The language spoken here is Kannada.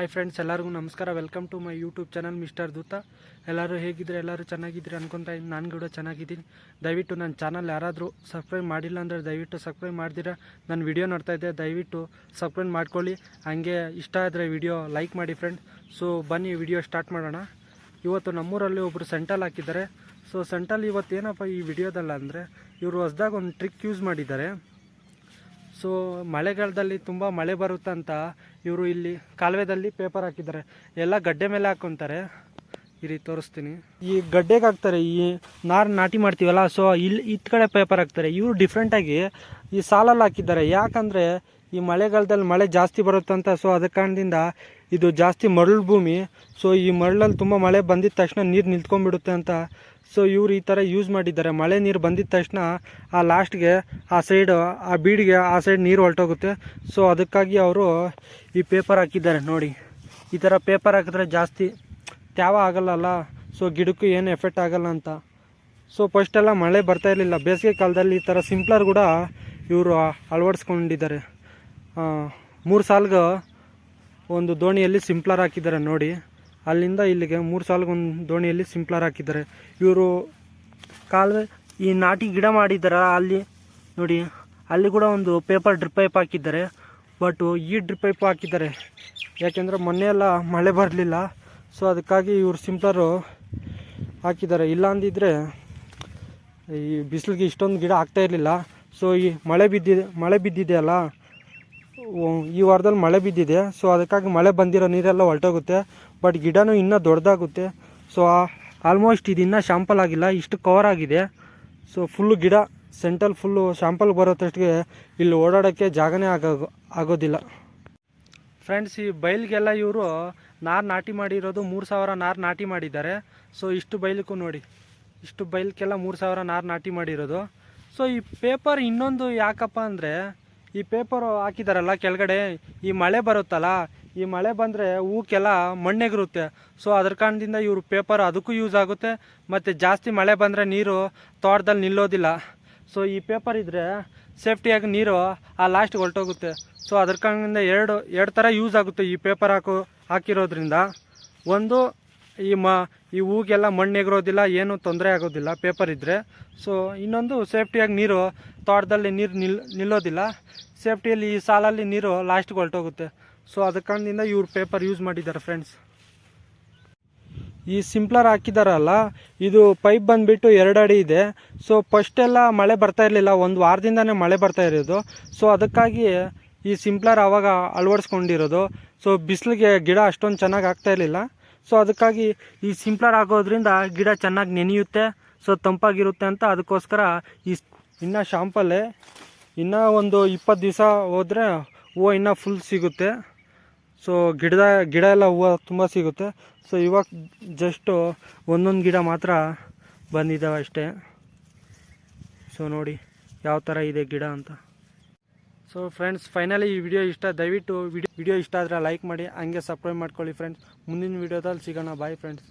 ಹಾಯ್ ಫ್ರೆಂಡ್ಸ್, ಎಲ್ಲರಿಗೂ ನಮಸ್ಕಾರ. Welcome to my YouTube channel mister Dootha. ಎಲ್ಲರೂ ಹೇಗಿದ್ರೆ ಎಲ್ಲರೂ ಚೆನ್ನಾಗಿದ್ದೀರಿ ಅನ್ಕೊತಾ ಇದ್ದೀನಿ. ನಾನು ಕೂಡ ಚೆನ್ನಾಗಿದ್ದೀನಿ. ದಯವಿಟ್ಟು ನನ್ನ ಚಾನಲ್ ಯಾರಾದರೂ ಸಬ್ಸ್ಕ್ರೈಬ್ ಮಾಡಿಲ್ಲ ಅಂದರೆ ದಯವಿಟ್ಟು ಸಬ್ಸ್ಕ್ರೈಬ್ ಮಾಡ್ದಿರಾ ನನ್ನ ವಿಡಿಯೋ ನೋಡ್ತಾ ಇದ್ದೆ, ದಯವಿಟ್ಟು ಸಬ್ಸ್ಕ್ರೈಬ್ ಮಾಡ್ಕೊಳ್ಳಿ. ಹಾಗೆ ಇಷ್ಟ ಆದರೆ ವಿಡಿಯೋ ಲೈಕ್ ಮಾಡಿ ಫ್ರೆಂಡ್. ಸೊ ಬನ್ನಿ ವಿಡಿಯೋ ಸ್ಟಾರ್ಟ್ ಮಾಡೋಣ. ಇವತ್ತು ನಮ್ಮೂರಲ್ಲಿ ಒಬ್ಬರು ಸೆಂಟಲ್ ಹಾಕಿದ್ದಾರೆ. ಸೊ ಸೆಂಟಲ್ ಇವತ್ತು ಏನಪ್ಪ ಈ ವಿಡಿಯೋದಲ್ಲ ಅಂದರೆ, ಇವರು ಹೊಸ್ದಾಗಿ ಒಂದು ಟ್ರಿಕ್ ಯೂಸ್ ಮಾಡಿದ್ದಾರೆ. ಸೊ ಮಳೆಗಾಲದಲ್ಲಿ ತುಂಬ ಮಳೆ ಬರುತ್ತಂತ ಇವರು ಇಲ್ಲಿ ಕಾಲುವೆದಲ್ಲಿ ಪೇಪರ್ ಹಾಕಿದ್ದಾರೆ. ಎಲ್ಲ ಗಡ್ಡೆ ಮೇಲೆ ಹಾಕ್ಕೊತಾರೆ. ಈ ರೀತಿ ತೋರಿಸ್ತೀನಿ. ಈ ಗಡ್ಡೆಗೆ ಹಾಕ್ತಾರೆ, ಈ ನಾಟಿ ಮಾಡ್ತೀವಲ್ಲ, ಸೊ ಇಲ್ಲಿ ಇತ್ತ ಕಡೆ ಪೇಪರ್ ಹಾಕ್ತಾರೆ. ಇವರು ಡಿಫ್ರೆಂಟಾಗಿ ಈ ಸಾಲಲ್ಲಿ ಹಾಕಿದ್ದಾರೆ. ಯಾಕಂದರೆ ಈ ಮಳೆಗಾಲದಲ್ಲಿ ಮಳೆ ಜಾಸ್ತಿ ಬರುತ್ತಂತ. ಸೊ ಅದ ಕಾರಣದಿಂದ ಇದು ಜಾಸ್ತಿ ಮರಳು ಭೂಮಿ. ಸೊ ಈ ಮರಳಲ್ಲಿ ತುಂಬ ಮಳೆ ಬಂದಿದ ತಕ್ಷಣ ನೀರು ನಿಂತ್ಕೊಂಡ್ಬಿಡುತ್ತೆ ಅಂತ ಸೊ ಇವ್ರು ಈ ಥರ ಯೂಸ್ ಮಾಡಿದ್ದಾರೆ. ಮಳೆ ನೀರು ಬಂದಿದ ತಕ್ಷಣ ಆ ಲಾಸ್ಟ್ಗೆ ಆ ಸೈಡು ಆ ಬೀಡಿಗೆ ಆ ಸೈಡ್ ನೀರು ಹೊರಟೋಗುತ್ತೆ. ಸೊ ಅದಕ್ಕಾಗಿ ಅವರು ಈ ಪೇಪರ್ ಹಾಕಿದ್ದಾರೆ. ನೋಡಿ, ಈ ಥರ ಪೇಪರ್ ಹಾಕಿದ್ರೆ ಜಾಸ್ತಿ ತ್ಯಾವ ಆಗಲ್ಲ, ಸೊ ಗಿಡಕ್ಕೂ ಏನು ಎಫೆಕ್ಟ್ ಆಗಲ್ಲ ಅಂತ. ಸೊ ಫಸ್ಟೆಲ್ಲ ಮಳೆ ಬರ್ತಾ ಇರಲಿಲ್ಲ. ಬೇಸಿಗೆ ಕಾಲದಲ್ಲಿ ಈ ಥರ ಸಿಂಪ್ಲರ್ ಕೂಡ ಇವರು ಅಳವಡಿಸ್ಕೊಂಡಿದ್ದಾರೆ. 3 ಸಾಲ್ಗೆ ಒಂದು ದೋಣಿಯಲ್ಲಿ ಸಿಂಪ್ಲರ್ ಹಾಕಿದ್ದಾರೆ. ನೋಡಿ, ಅಲ್ಲಿಂದ ಇಲ್ಲಿಗೆ 3 ಸಾಲ್ಗೆ ಒಂದು ದೋಣಿಯಲ್ಲಿ ಸಿಂಪ್ಲರ್ ಹಾಕಿದ್ದಾರೆ. ಇವರು ಕಾಲುವೆ ಈ ನಾಟಿ ಗಿಡ ಮಾಡಿದ್ದಾರೆ. ಅಲ್ಲಿ ನೋಡಿ, ಅಲ್ಲಿ ಕೂಡ ಒಂದು ಪೇಪರ್ ಡ್ರಿಪ್ ಪೈಪ್ ಹಾಕಿದ್ದಾರೆ. ಬಟ್ ಈ ಡ್ರಿಪ್ ಪೈಪ್ ಹಾಕಿದ್ದಾರೆ ಯಾಕೆಂದರೆ ಮೊನ್ನೆ ಎಲ್ಲ ಮಳೆ ಬರಲಿಲ್ಲ. ಸೊ ಅದಕ್ಕಾಗಿ ಇವರು ಸಿಂಪ್ಲರು ಹಾಕಿದ್ದಾರೆ. ಇಲ್ಲ ಅಂದಿದ್ರೆ ಈ ಬಿಸಿಲಿಗೆ ಇಷ್ಟೊಂದು ಗಿಡ ಆಗ್ತಾ ಇರಲಿಲ್ಲ. ಸೊ ಈ ಮಳೆ ಬಿದ್ದಿದೆ ಅಲ್ಲ, ಈ ವಾರದಲ್ಲಿ ಮಳೆ ಬಿದ್ದಿದೆ. ಸೊ ಅದಕ್ಕಾಗಿ ಮಳೆ ಬಂದಿರೋ ನೀರೆಲ್ಲ ಹೊರಟೋಗುತ್ತೆ. ಬಟ್ ಗಿಡನೂ ಇನ್ನೂ ದೊಡ್ಡದಾಗುತ್ತೆ. ಸೊ ಆಲ್ಮೋಸ್ಟ್ ಇದು ಇನ್ನೂ ಶಾಂಪಲ್ ಆಗಿಲ್ಲ, ಇಷ್ಟು ಕವರ್ ಆಗಿದೆ. ಸೊ ಫುಲ್ಲು ಗಿಡ ಸೆಂಟಲ್ ಫುಲ್ಲು ಶಾಂಪಲ್ ಬರೋತ್ತಷ್ಟಿಗೆ ಇಲ್ಲಿ ಓಡಾಡೋಕ್ಕೆ ಜಾಗನೇ ಆಗೋದಿಲ್ಲ ಫ್ರೆಂಡ್ಸ್. ಈ ಬೈಲ್ಗೆಲ್ಲ ಇವರು ನಾಟಿ ಮಾಡಿರೋದು 3000 ನಾಟಿ ಮಾಡಿದ್ದಾರೆ. ಸೊ ಇಷ್ಟು ಬೈಲಕ್ಕೂ ನೋಡಿ, ಇಷ್ಟು ಬೈಲ್ಗೆಲ್ಲ 3000 ನಾಟಿ ಮಾಡಿರೋದು. ಸೊ ಈ ಪೇಪರ್ ಇನ್ನೊಂದು ಯಾಕಪ್ಪ ಅಂದರೆ, ಈ ಪೇಪರು ಹಾಕಿದಾರಲ್ಲ ಕೆಳಗಡೆ, ಈ ಮಳೆ ಬರುತ್ತಲ್ಲ, ಈ ಮಳೆ ಬಂದರೆ ಹೂಕ್ಕೆಲ್ಲ ಮಣ್ಣೆಗಿರುತ್ತೆ. ಸೊ ಅದ್ರ ಕಾರಣದಿಂದ ಇವರು ಪೇಪರ್ ಅದಕ್ಕೂ ಯೂಸ್ ಆಗುತ್ತೆ. ಮತ್ತು ಜಾಸ್ತಿ ಮಳೆ ಬಂದರೆ ನೀರು ತೋಟದಲ್ಲಿ ನಿಲ್ಲೋದಿಲ್ಲ. ಸೊ ಈ ಪೇಪರ್ ಇದ್ದರೆ ಸೇಫ್ಟಿಯಾಗಿ ನೀರು ಆ ಲಾಸ್ಟ್ಗೆ ಹೊರಟೋಗುತ್ತೆ. ಸೊ ಅದ್ರ ಕಾರಣದಿಂದ ಎರಡು ಥರ ಯೂಸ್ ಆಗುತ್ತೆ ಈ ಪೇಪರ್ ಹಾಕಿರೋದ್ರಿಂದ. ಒಂದು ಈ ಹೂಗೆಲ್ಲ ಮಣ್ಣೆಗಿರೋದಿಲ್ಲ, ಏನೂ ತೊಂದರೆ ಆಗೋದಿಲ್ಲ ಪೇಪರ್ ಇದ್ದರೆ. ಸೊ ಇನ್ನೊಂದು ಸೇಫ್ಟಿಯಾಗಿ ನೀರು ತೋಟದಲ್ಲಿ ನೀರು ನಿಲ್ಲೋದಿಲ್ಲ. ಸೇಫ್ಟಿಯಲ್ಲಿ ಈ ಸಾಲಲ್ಲಿ ನೀರು ಲಾಸ್ಟ್ಗೆ ಹೊರಟೋಗುತ್ತೆ. ಸೊ ಅದ ಕಾರಣದಿಂದ ಇವ್ರು ಪೇಪರ್ ಯೂಸ್ ಮಾಡಿದ್ದಾರೆ ಫ್ರೆಂಡ್ಸ್. ಈ ಸಿಂಪ್ಲರ್ ಹಾಕಿದಾರಲ್ಲ, ಇದು ಪೈಪ್ ಬಂದುಬಿಟ್ಟು 2 ಅಡಿ ಇದೆ. ಸೊ ಫಸ್ಟೆಲ್ಲ ಮಳೆ ಬರ್ತಾ ಇರಲಿಲ್ಲ, ಒಂದು ವಾರದಿಂದನೇ ಮಳೆ ಬರ್ತಾ ಇರೋದು. ಸೊ ಅದಕ್ಕಾಗಿ ಈ ಸಿಂಪ್ಲರ್ ಆವಾಗ ಅಳವಡಿಸ್ಕೊಂಡಿರೋದು. ಸೊ ಬಿಸಿಲಿಗೆ ಗಿಡ ಅಷ್ಟೊಂದು ಚೆನ್ನಾಗಿ ಆಗ್ತಾ ಇರಲಿಲ್ಲ. ಸೊ ಅದಕ್ಕಾಗಿ ಈ ಸಿಂಪ್ಲರ್ ಆಗೋದ್ರಿಂದ ಗಿಡ ಚೆನ್ನಾಗಿ ನೆನೆಯುತ್ತೆ, ಸೊ ತಂಪಾಗಿರುತ್ತೆ ಅಂತ. ಅದಕ್ಕೋಸ್ಕರ ಇನ್ನೂ ಶಾಂಪಲ್ಲೇ ಇನ್ನೂ ಒಂದು 20 ದಿವಸ ಹೋದರೆ ಹೂವು ಇನ್ನೂ ಫುಲ್ ಸಿಗುತ್ತೆ. ಸೊ ಗಿಡ ಎಲ್ಲ ಹೂವು ತುಂಬ ಸಿಗುತ್ತೆ. ಸೊ ಇವಾಗ ಜಸ್ಟು ಒಂದೊಂದು ಗಿಡ ಮಾತ್ರ ಬಂದಿದ್ದಾವೆ ಅಷ್ಟೇ. ಸೊ ನೋಡಿ ಯಾವ ಥರ ಇದೆ ಗಿಡ ಅಂತ. ಸೊ ಫ್ರೆಂಡ್ಸ್, ಫೈನಲಿ ಈ ವಿಡಿಯೋ ದಯವಿಟ್ಟು ವಿಡಿಯೋ ಇಷ್ಟ ಆದರೆ ಲೈಕ್ ಮಾಡಿ, ಹಂಗೆ ಸಬ್ಸ್ಕ್ರೈಬ್ ಮಾಡ್ಕೊಳ್ಳಿ ಫ್ರೆಂಡ್ಸ್. ಮುಂದಿನ ವಿಡಿಯೋದಲ್ಲಿ ಸಿಗೋಣ. Bye friends.